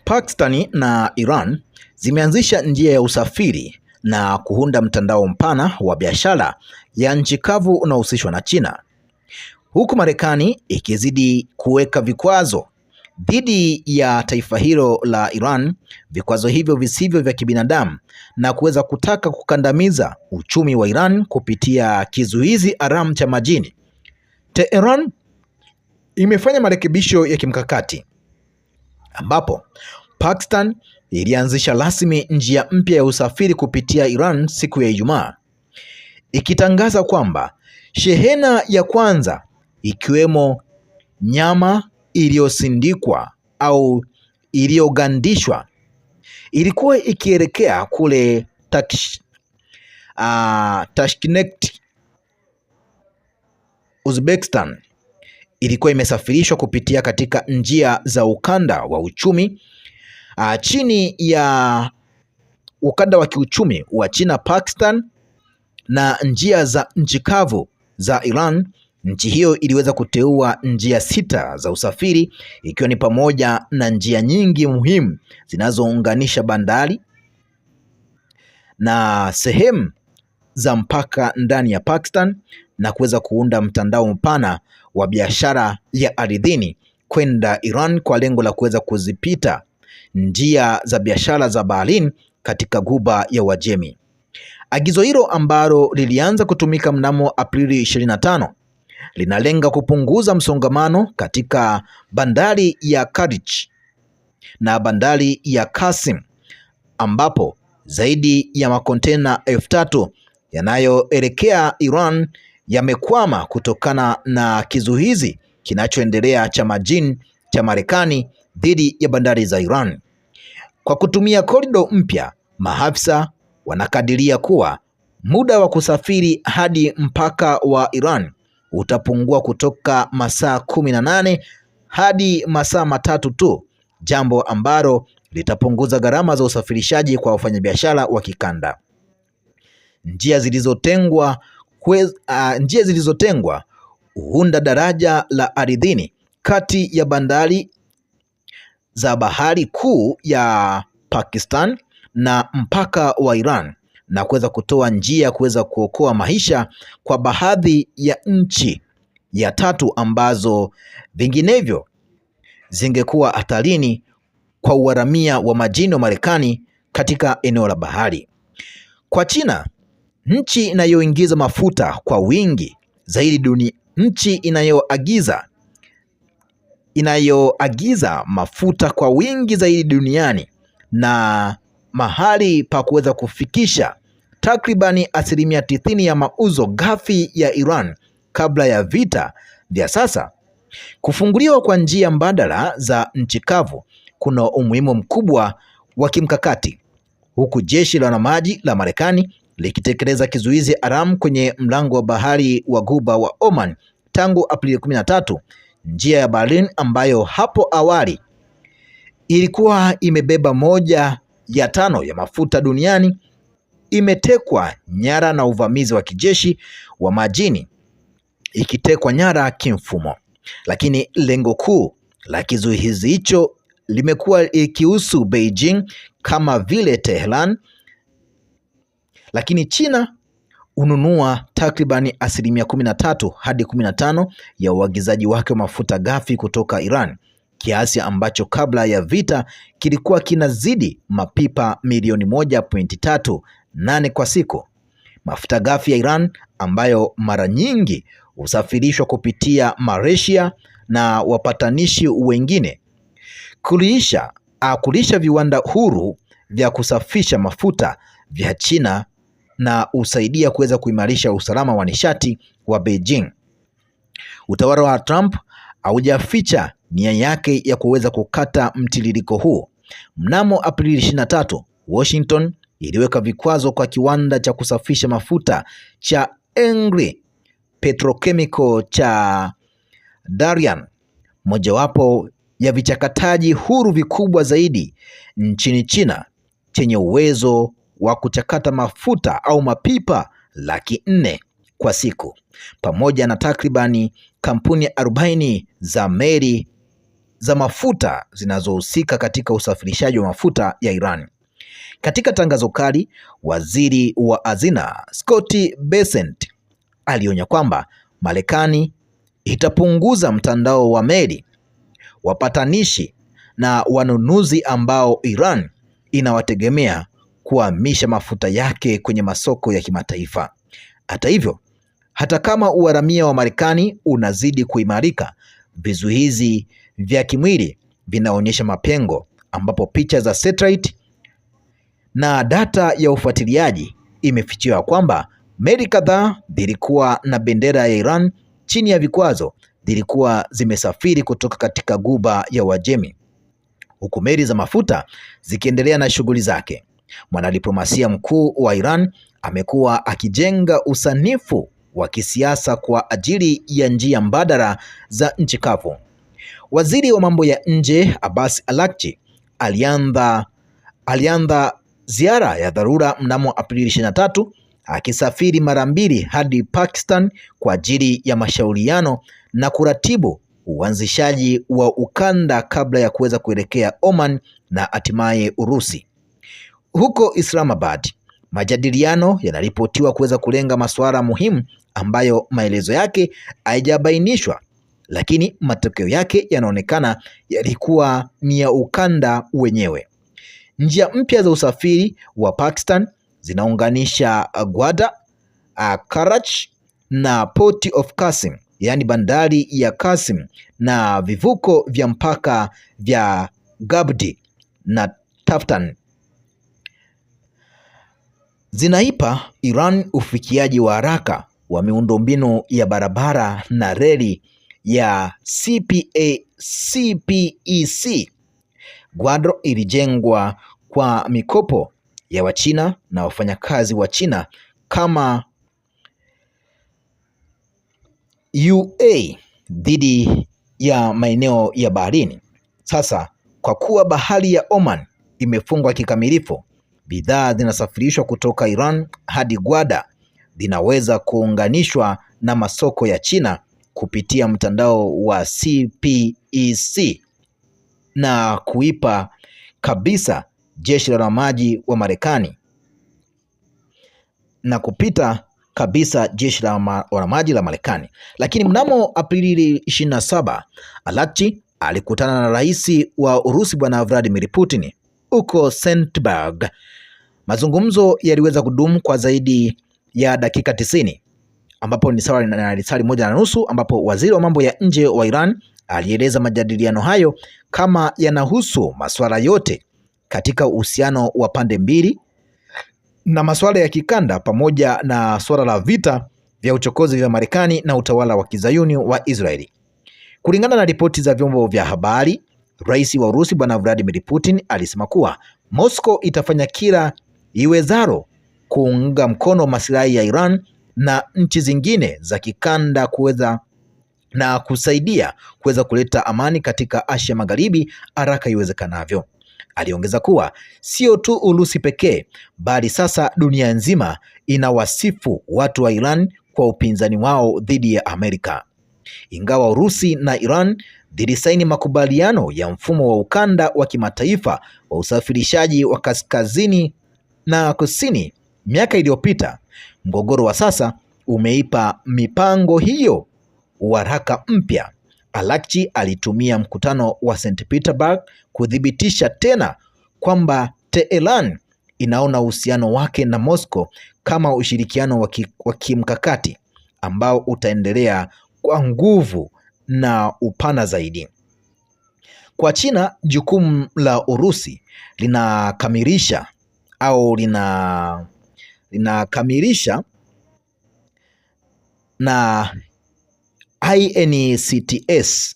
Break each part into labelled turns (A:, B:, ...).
A: Pakistan na Iran zimeanzisha njia ya usafiri na kuunda mtandao mpana wa biashara ya nchi kavu unaohusishwa na China, huku Marekani ikizidi kuweka vikwazo dhidi ya taifa hilo la Iran, vikwazo hivyo visivyo vya kibinadamu, na kuweza kutaka kukandamiza uchumi wa Iran kupitia kizuizi haramu cha majini. Tehran imefanya marekebisho ya kimkakati ambapo Pakistan ilianzisha rasmi njia mpya ya usafiri kupitia Iran siku ya Ijumaa, ikitangaza kwamba shehena ya kwanza ikiwemo nyama iliyosindikwa au iliyogandishwa ilikuwa ikielekea kule Tashkent, Uzbekistan. Ilikuwa imesafirishwa kupitia katika njia za ukanda wa uchumi chini ya ukanda wa kiuchumi wa China, Pakistan na njia za nchi kavu za Iran. Nchi hiyo iliweza kuteua njia 6 za usafiri, ikiwa ni pamoja na njia nyingi muhimu zinazounganisha bandari na sehemu za mpaka ndani ya Pakistan, na kuweza kuunda mtandao mpana wa biashara ya ardhini kwenda Iran kwa lengo la kuweza kuzipita njia za biashara za baharini katika Ghuba ya Uajemi. Agizo hilo ambalo lilianza kutumika mnamo Aprili 25 linalenga kupunguza msongamano katika bandari ya Karachi na bandari ya Qasim, ambapo zaidi ya makontena 3,000 yanayoelekea Iran yamekwama kutokana na kizuizi kinachoendelea cha majini cha Marekani dhidi ya bandari za Iran. Kwa kutumia korido mpya, maafisa wanakadiria kuwa muda wa kusafiri hadi mpaka wa Iran utapungua kutoka masaa 18 hadi masaa 3 tu, jambo ambalo litapunguza gharama za usafirishaji kwa wafanyabiashara wa kikanda. Njia zilizotengwa huunda daraja la ardhini kati ya bandari za bahari kuu ya Pakistan na mpaka wa Iran, na kuweza kutoa njia kuweza kuokoa maisha kwa baadhi ya nchi ya tatu ambazo vinginevyo zingekuwa hatarini kwa uharamia wa majini wa Marekani katika eneo la bahari. Kwa China, nchi inayoingiza mafuta kwa wingi zaidi duniani, nchi inayoagiza mafuta kwa wingi zaidi duniani na mahali pa kuweza kufikisha takribani 90% ya mauzo ghafi ya Iran kabla ya vita vya sasa. Kufunguliwa kwa njia mbadala za nchi kavu kuna umuhimu mkubwa wa kimkakati, huku jeshi la wanamaji la Marekani likitekeleza kizuizi haramu kwenye mlango wa bahari wa Ghuba wa Oman tangu Aprili 13. Njia ya baharini ambayo hapo awali ilikuwa imebeba 1/5 ya mafuta duniani imetekwa nyara na uvamizi wa kijeshi wa majini, ikitekwa nyara kimfumo. Lakini lengo kuu la kizuizi hicho limekuwa ikihusu Beijing kama vile Tehran, lakini China hununua takribani 13% hadi 15% ya uagizaji wake wa mafuta ghafi kutoka Iran, kiasi ambacho kabla ya vita kilikuwa kinazidi mapipa milioni 1.38 kwa siku. Mafuta ghafi ya Iran ambayo mara nyingi husafirishwa kupitia Malaysia na wapatanishi wengine kulisha viwanda huru vya kusafisha mafuta vya China na husaidia kuweza kuimarisha usalama wa nishati wa Beijing. Utawala wa Trump haujaficha nia yake ya kuweza kukata mtiririko huu. Mnamo Aprili 23, Washington iliweka vikwazo kwa kiwanda cha kusafisha mafuta cha Engri Petrochemical cha Dalian, mojawapo ya vichakataji huru vikubwa zaidi nchini China, chenye uwezo wa kuchakata mafuta au mapipa 400,000 kwa siku, pamoja na takribani kampuni 40 za meli za mafuta zinazohusika katika usafirishaji wa mafuta ya Iran. Katika tangazo kali, waziri wa hazina Scott Bessent alionya kwamba Marekani itapunguza mtandao wa meli, wapatanishi na wanunuzi ambao Iran inawategemea kuhamisha mafuta yake kwenye masoko ya kimataifa. Hata hivyo, hata kama uharamia wa Marekani unazidi kuimarika, vizuizi vya kimwili vinaonyesha mapengo, ambapo picha za satellite na data ya ufuatiliaji imefichua kwamba meli kadhaa zilikuwa na bendera ya Iran chini ya vikwazo zilikuwa zimesafiri kutoka katika Ghuba ya Uajemi, huku meli za mafuta zikiendelea na shughuli zake. Mwanadiplomasia mkuu wa Iran amekuwa akijenga usanifu wa kisiasa kwa ajili ya njia mbadala za nchi kavu. Waziri wa mambo ya nje Abbas Araghchi alianza ziara ya dharura mnamo Aprili 23 akisafiri mara mbili hadi Pakistan kwa ajili ya mashauriano na kuratibu uanzishaji wa ukanda kabla ya kuweza kuelekea Oman na hatimaye Urusi. Huko Islamabad, majadiliano yanaripotiwa kuweza kulenga masuala muhimu ambayo maelezo yake haijabainishwa, lakini matokeo yake yanaonekana yalikuwa ni ya ukanda wenyewe. Njia mpya za usafiri wa Pakistan zinaunganisha Gwadar, Karachi na Port of Qasim, yaani bandari ya Qasim, na vivuko vya mpaka vya Gabdi na Taftan. Zinaipa Iran ufikiaji wa haraka wa miundombinu ya barabara na reli ya CPEC. Gwadar ilijengwa kwa mikopo ya Wachina na wafanyakazi wa China kama UA dhidi ya maeneo ya baharini. Sasa kwa kuwa bahari ya Oman imefungwa kikamilifu, bidhaa zinasafirishwa kutoka Iran hadi Gwadar zinaweza kuunganishwa na masoko ya China kupitia mtandao wa CPEC na kuipa kabisa jeshi la wanamaji wa Marekani na kupita kabisa jeshi la wanamaji la Marekani. Lakini mnamo Aprili 27, Araghchi alikutana na rais wa Urusi Bwana Vladimir Putin huko St. Petersburg. Mazungumzo yaliweza kudumu kwa zaidi ya dakika 90, ambapo ni sawa na risali 1.5, ambapo waziri wa mambo ya nje wa Iran alieleza majadiliano hayo kama yanahusu masuala yote katika uhusiano wa pande mbili na masuala ya kikanda pamoja na suala la vita vya uchokozi vya Marekani na utawala wa Kizayuni wa Israeli. Kulingana na ripoti za vyombo vya habari, rais wa Urusi Bwana Vladimir Putin alisema kuwa Moscow itafanya kila iwezalo kuunga mkono maslahi ya Iran na nchi zingine za kikanda kuweza na kusaidia kuweza kuleta amani katika Asia Magharibi haraka iwezekanavyo. Aliongeza kuwa sio tu Urusi pekee, bali sasa dunia nzima inawasifu watu wa Iran kwa upinzani wao dhidi ya Amerika. Ingawa Urusi na Iran zilisaini makubaliano ya mfumo wa ukanda wa kimataifa wa usafirishaji wa kaskazini na kusini miaka iliyopita, mgogoro wa sasa umeipa mipango hiyo uharaka mpya. Araghchi alitumia mkutano wa St. Petersburg kuthibitisha tena kwamba Tehran inaona uhusiano wake na Moscow kama ushirikiano wa kimkakati ambao utaendelea kwa nguvu na upana zaidi. Kwa China, jukumu la Urusi linakamilisha na INCTS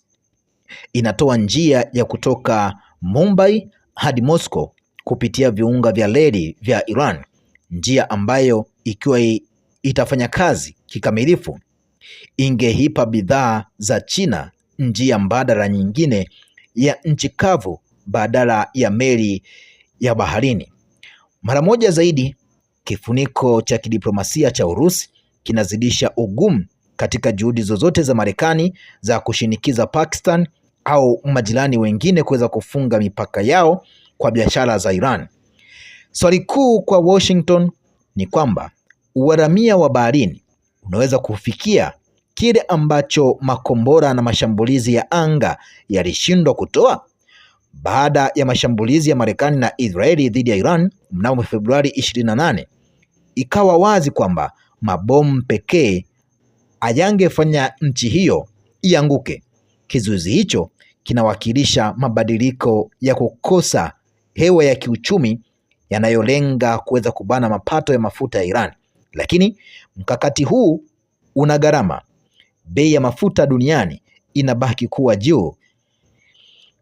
A: inatoa njia ya kutoka Mumbai hadi Moscow kupitia viunga vya reli vya Iran, njia ambayo ikiwa itafanya kazi kikamilifu ingeipa bidhaa za China njia mbadala nyingine ya nchi kavu badala ya meli ya baharini. Mara moja zaidi, kifuniko cha kidiplomasia cha Urusi kinazidisha ugumu katika juhudi zozote za Marekani za kushinikiza Pakistan au majirani wengine kuweza kufunga mipaka yao kwa biashara za Iran. Swali kuu kwa Washington ni kwamba uharamia wa baharini unaweza kufikia kile ambacho makombora na mashambulizi ya anga yalishindwa kutoa. Baada ya mashambulizi ya Marekani na Israeli dhidi ya Iran mnamo Februari 28, ikawa wazi kwamba mabomu pekee hayangefanya nchi hiyo ianguke. Kizuizi hicho kinawakilisha mabadiliko ya kukosa hewa ya kiuchumi yanayolenga kuweza kubana mapato ya mafuta ya Iran. Lakini mkakati huu una gharama. Bei ya mafuta duniani inabaki kuwa juu,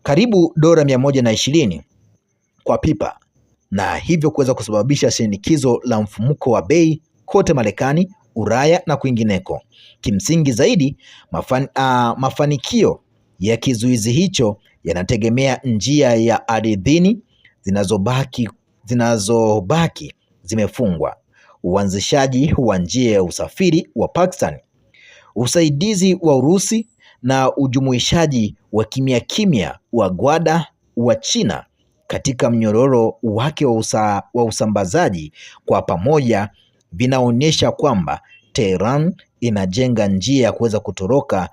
A: karibu dola 120 kwa pipa, na hivyo kuweza kusababisha shinikizo la mfumuko wa bei kote Marekani, Ulaya na kwingineko. Kimsingi zaidi, mafanikio ya kizuizi hicho yanategemea njia ya ardhini zinazobaki zimefungwa, uanzishaji wa njia ya usafiri wa Pakistan, usaidizi wa Urusi na ujumuishaji wa kimya kimya wa gwada wa China katika mnyororo wake wa usambazaji. Kwa pamoja vinaonyesha kwamba Tehran inajenga njia ya kuweza kutoroka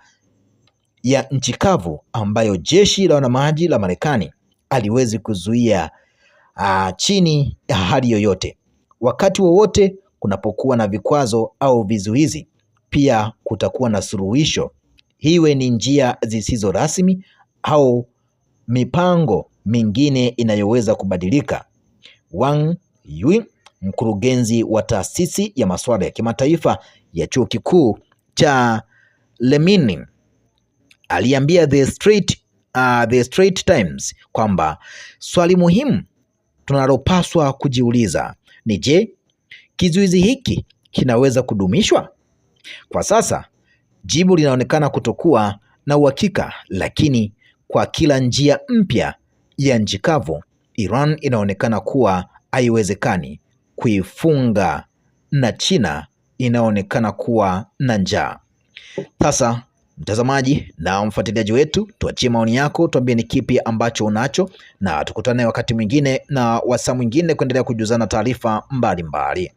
A: ya nchi kavu ambayo jeshi la wanamaji la Marekani aliwezi kuzuia chini ya hali yoyote. Wakati wowote kunapokuwa na vikwazo au vizuizi, pia kutakuwa na suluhisho, iwe ni njia zisizo rasmi au mipango mingine inayoweza kubadilika. Wang Yi, mkurugenzi wa taasisi ya masuala ya kimataifa ya chuo kikuu cha Lemnin, aliambia The Straits Times kwamba swali muhimu tunalopaswa kujiuliza ni je, kizuizi hiki kinaweza kudumishwa? Kwa sasa jibu linaonekana kutokuwa na uhakika, lakini kwa kila njia mpya ya nchi kavu, Iran inaonekana kuwa haiwezekani kuifunga na China inaonekana kuwa na njaa. Sasa mtazamaji na mfuatiliaji wetu, tuachie maoni yako, tuambie ni kipi ambacho unacho, na tukutane wakati mwingine na wasaa mwingine kuendelea kujuzana taarifa mbalimbali.